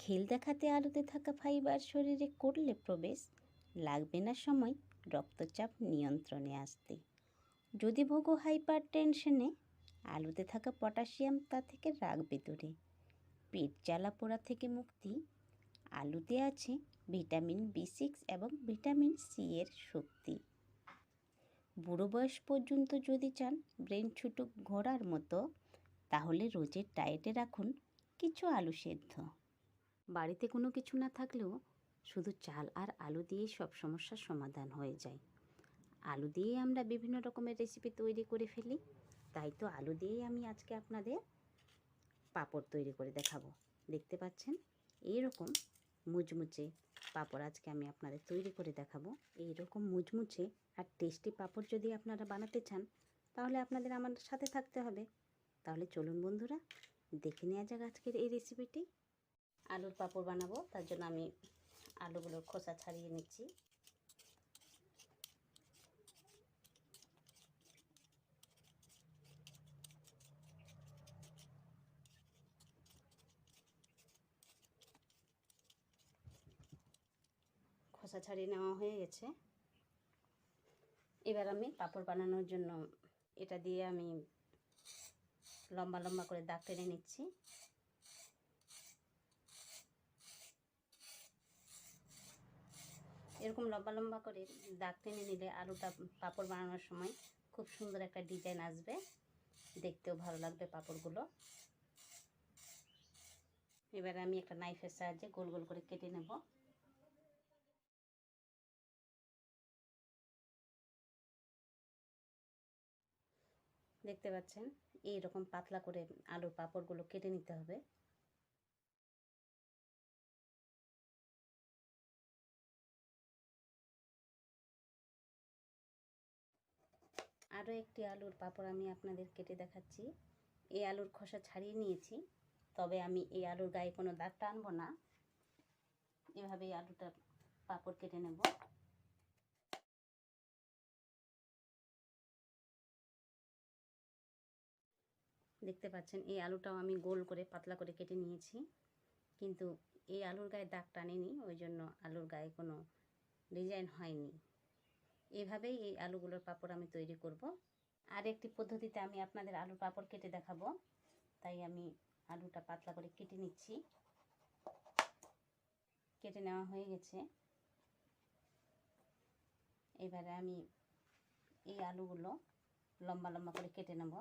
খেল দেখাতে আলুতে থাকা ফাইবার শরীরে করলে প্রবেশ, লাগবে না সময় রক্তচাপ নিয়ন্ত্রণে আসতে। যদি ভোগো হাইপার টেনশনে, আলুতে থাকা পটাশিয়াম তা থেকে রাখবে দূরে। পেট জ্বালা পোড়া থেকে মুক্তি, আলুতে আছে ভিটামিন B6 এবং ভিটামিন সি এর শক্তি। বুড়ো বয়স পর্যন্ত যদি চান ব্রেন ছুটুক ঘোড়ার মতো, তাহলে রোজের ডায়েটে রাখুন কিছু আলু সেদ্ধ। বাড়িতে কোনো কিছু না থাকলেও শুধু চাল আর আলু দিয়েই সব সমস্যার সমাধান হয়ে যায়। আলু দিয়েই আমরা বিভিন্ন রকমের রেসিপি তৈরি করে ফেলি, তাই তো আলু দিয়েই আমি আজকে আপনাদের পাঁপড় তৈরি করে দেখাবো। দেখতে পাচ্ছেন এইরকম মুচমুচে পাঁপড় আজকে আমি আপনাদের তৈরি করে দেখাবো। এইরকম মুচমুচে আর টেস্টি পাঁপড় যদি আপনারা বানাতে চান, তাহলে আপনাদের আমার সাথে থাকতে হবে। তাহলে চলুন বন্ধুরা, দেখে নেওয়া যাক আজকের এই রেসিপিটি। আলুর পাঁপড় বানাবো, তার জন্য আমি আলুগুলোর খোসা ছাড়িয়ে নিচ্ছি। খোসা ছাড়িয়ে নেওয়া হয়ে গেছে। এবার আমি পাঁপড় বানানোর জন্য এটা দিয়ে আমি লম্বা লম্বা করে দাগ টেনে নিচ্ছি। এরকম লম্বা লম্বা করে দাগ টেনে নিলে আলুটা পাঁপড় বানানোর সময় খুব সুন্দর একটা ডিজাইন আসবে, দেখতেও ভালো লাগবে পাঁপড়গুলো। এবারে আমি একটা নাইফের সাহায্যে গোল গোল করে কেটে নেব। দেখতে পাচ্ছেন এইরকম পাতলা করে আলুর পাঁপড়গুলো কেটে নিতে হবে। আরও একটি আলুর পাঁপড় আমি আপনাদের কেটে দেখাচ্ছি। এই আলুর খোসা ছাড়িয়ে নিয়েছি, তবে আমি এই আলুর গায়ে কোনো দাগ টানবো না। এভাবেই আলুটা পাঁপড় কেটে নেব। দেখতে পাচ্ছেন এই আলুটাও আমি গোল করে পাতলা করে কেটে নিয়েছি, কিন্তু এই আলুর গায়ে দাগ টানেনি, ওই জন্য আলুর গায়ে কোনো ডিজাইন হয়নি। এভাবেই এই আলুগুলোর পাঁপড় আমি তৈরি করব। আর একটি পদ্ধতিতে আমি আপনাদের আলুর পাঁপড় কেটে দেখাবো, তাই আমি আলুটা পাতলা করে কেটে নিচ্ছি। কেটে নেওয়া হয়ে গেছে। এবারে আমি এই আলুগুলো লম্বা লম্বা করে কেটে নেব।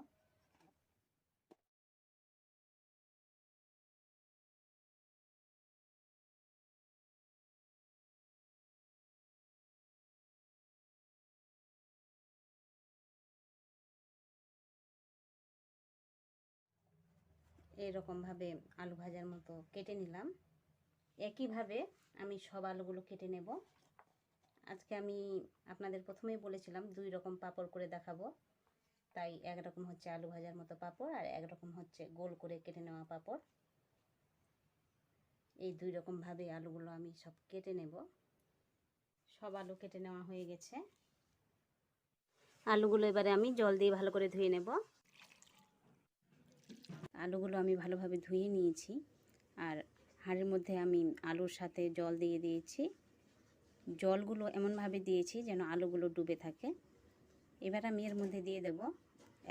এইরকমভাবে আলু ভাজার মতো কেটে নিলাম। একইভাবে আমি সব আলুগুলো কেটে নেব। আজকে আমি আপনাদের প্রথমেই বলেছিলাম 2 রকম পাঁপড় করে দেখাবো, তাই একরকম হচ্ছে আলু ভাজার মতো পাঁপড় আর একরকম হচ্ছে গোল করে কেটে নেওয়া পাঁপড়। এই 2 রকমভাবে আলুগুলো আমি সব কেটে নেব। সব আলু কেটে নেওয়া হয়ে গেছে। আলুগুলো এবারে আমি জল দিয়ে ভালো করে ধুয়ে নেব। আলুগুলো আমি ভালোভাবে ধুয়ে নিয়েছি, আর হাঁড়ির মধ্যে আমি আলুর সাথে জল দিয়ে দিয়েছি। জলগুলো এমনভাবে দিয়েছি যেন আলুগুলো ডুবে থাকে। এবার আমি এর মধ্যে দিয়ে দেব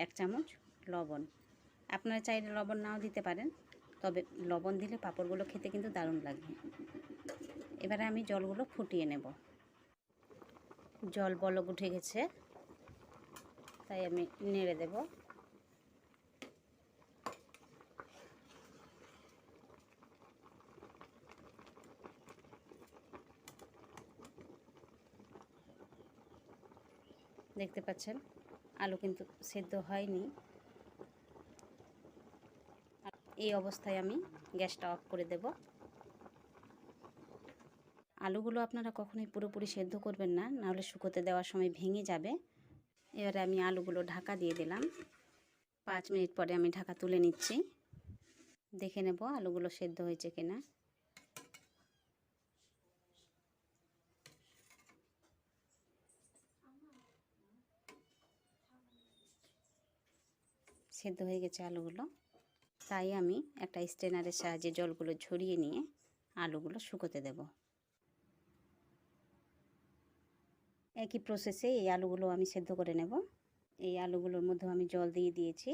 1 চামচ লবণ। আপনারা চাইলে লবণ নাও দিতে পারেন, তবে লবণ দিলে পাঁপড়গুলো খেতে কিন্তু দারুণ লাগবে। এবারে আমি জলগুলো ফুটিয়ে নেব। জল বলক উঠে গেছে, তাই আমি নেড়ে দেব। দেখতে পাচ্ছেন আলু কিন্তু সেদ্ধ হয়নি। এই অবস্থায় আমি গ্যাসটা অফ করে দেব। আলুগুলো আপনারা কখনোই পুরোপুরি সেদ্ধ করবেন না, নাহলে শুকোতে দেওয়ার সময় ভেঙে যাবে। এবারে আমি আলুগুলো ঢাকা দিয়ে দিলাম। 5 মিনিট পরে আমি ঢাকা তুলে নিচ্ছি। দেখে নেব আলুগুলো সেদ্ধ হয়েছে কিনা। সেদ্ধ হয়ে গেছে আলুগুলো, তাই আমি একটা স্ট্রেনারের সাহায্যে জলগুলো ঝরিয়ে নিয়ে আলুগুলো শুকোতে দেব। একই প্রসেসে এই আলুগুলো আমি সেদ্ধ করে নেব। এই আলুগুলোর মধ্যে আমি জল দিয়ে দিয়েছি।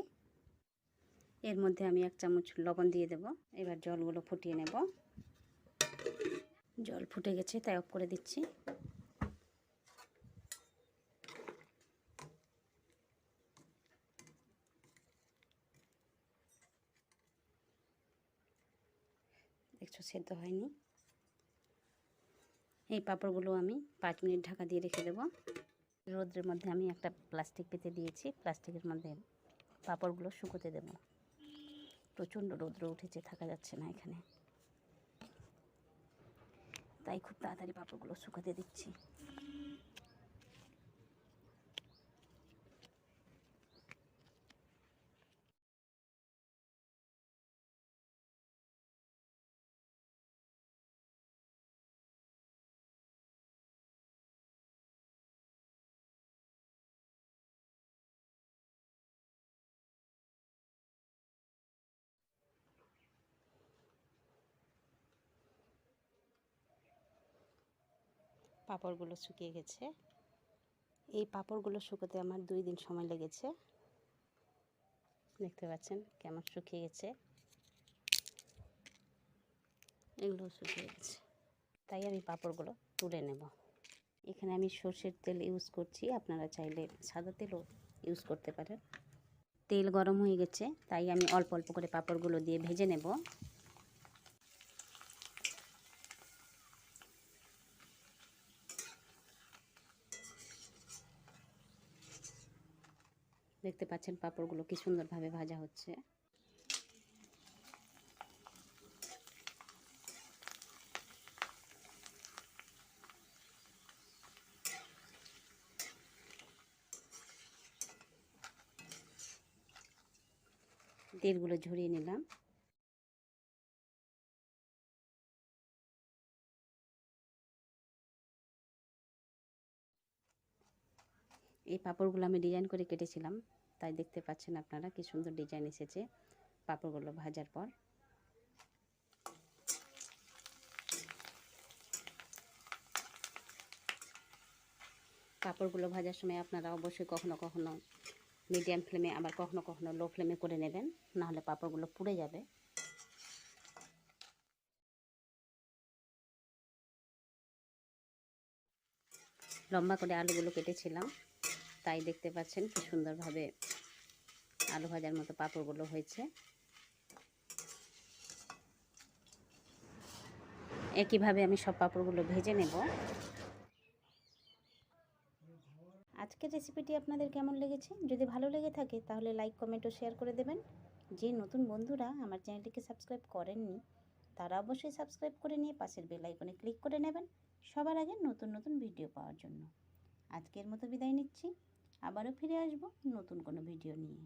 এর মধ্যে আমি 1 চামচ লবণ দিয়ে দেব। এবার জলগুলো ফুটিয়ে নেব। জল ফুটে গেছে, তাই অফ করে দিচ্ছি। দেখছো সেদ্ধ হয়নি। এই পাঁপড়গুলো আমি 5 মিনিট ঢাকা দিয়ে রেখে দেব। রোদ্রের মধ্যে আমি একটা প্লাস্টিক পেতে দিয়েছি। প্লাস্টিকের মধ্যে পাঁপড়গুলো শুকোতে দেব। প্রচণ্ড রৌদ্র উঠেছে, থাকা যাচ্ছে না এখানে, তাই খুব তাড়াতাড়ি পাঁপড়গুলো শুকাতে দিচ্ছি। পাঁপড়গুলো শুকিয়ে গেছে। এই পাঁপড়গুলো শুকোতে আমার 2 দিন সময় লেগেছে। দেখতে পাচ্ছেন কেমন শুকিয়ে গেছে। এগুলো শুকিয়ে গেছে, তাই আমি পাঁপড়গুলো তুলে নেব। এখানে আমি সর্ষের তেল ইউজ করছি, আপনারা চাইলে সাদা তেলও ইউজ করতে পারেন। তেল গরম হয়ে গেছে, তাই আমি অল্প অল্প করে পাঁপড়গুলো দিয়ে ভেজে নেব। দেখতে পাচ্ছেন পাঁপড়গুলো কি সুন্দরভাবে ভাজা হচ্ছে। তেলগুলো ঝরিয়ে নিলাম। এই পাঁপড়গুলো আমি ডিজাইন করে কেটেছিলাম, তাই দেখতে পাচ্ছেন আপনারা কি সুন্দর ডিজাইন এসেছে পাঁপড়গুলো ভাজার পর। পাঁপড়গুলো ভাজার সময় আপনারা অবশ্যই কখনো কখনো মিডিয়াম ফ্লেমে, আবার কখনো কখনো লো ফ্লেমে করে নেবেন, নাহলে পাঁপড়গুলো পুড়ে যাবে। লম্বা করে আলুগুলো কেটেছিলাম, তাই দেখতে পাচ্ছেন কি সুন্দরভাবে আলু ভাজার মতো পাঁপড়গুলো হয়েছে। একইভাবে আমি সব পাঁপড়গুলো ভেজে নেব। আজকের রেসিপিটি আপনাদের কেমন লেগেছে? যদি ভালো লেগে থাকে তাহলে লাইক, কমেন্ট ও শেয়ার করে দেবেন। যে নতুন বন্ধুরা আমার চ্যানেলটিকে সাবস্ক্রাইব করেননি, তারা অবশ্যই সাবস্ক্রাইব করে নিয়ে পাশের বেল আইকনে ক্লিক করে নেবেন সবার আগে নতুন নতুন ভিডিও পাওয়ার জন্য। আজকের মতো বিদায় নিচ্ছি, আবারও ফিরে আসবো নতুন কোনো ভিডিও নিয়ে।